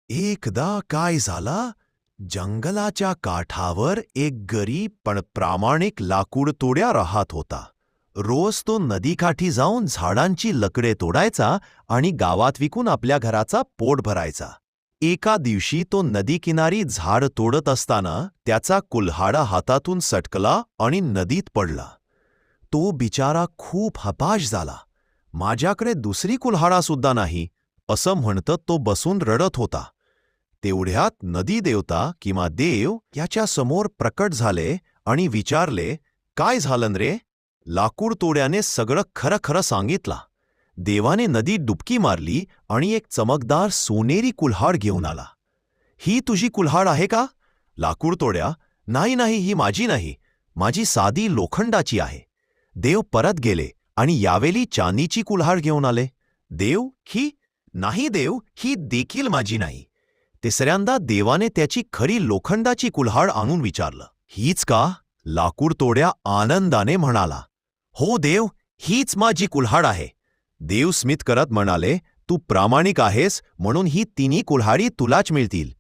एकदा काय झालं, जंगलाच्या काठावर एक गरीब पण प्रामाणिक लाकूडतोड्या राहत होता. रोज तो नदीकाठी जाऊन झाडांची लकडे तोडायचा आणि गावात विकून आपल्या घराचा पोट भरायचा. एका दिवशी तो नदीकिनारी झाड तोडत असताना त्याचा कुल्हाडा हातातून सटकला आणि नदीत पडला. तो बिचारा खूप हताश झाला. माझ्याकडे दुसरी कुल्हाडा सुद्धा नाही, असं म्हणत तो बसून रडत होता. तेवढ्यात नदी देवता किंवा देव याच्या समोर प्रकट झाले आणि विचारले, काय झालं रे? लाकूड तोड्याने सगळं खरं खरं सांगितलं. देवाने नदीत डुबकी मारली आणि एक चमकदार सोनेरी कुल्हाड घेऊन आला. ही तुझी कुल्हाड आहे का? लाकूड तोड्या, नाही नाही, ही माझी नाही, माझी साधी लोखंडाची आहे. देव परत गेले आणि यावेळी चांदीची कुल्हाड घेऊन आले. देव, ही नाही देव, ही देखील माझी नाही. तिसऱ्यांदा देवाने त्याची खरी लोखंडाची कुल्हाड आणून विचारलं, हीच का? लाकूड तोड्या आनंदाने म्हणाला, हो देव, हीच माझी कुल्हाड आहे. देव स्मित करत म्हणाले, तू प्रामाणिक आहेस म्हणून ही तिन्ही कुल्हाडी तुलाच मिळतील.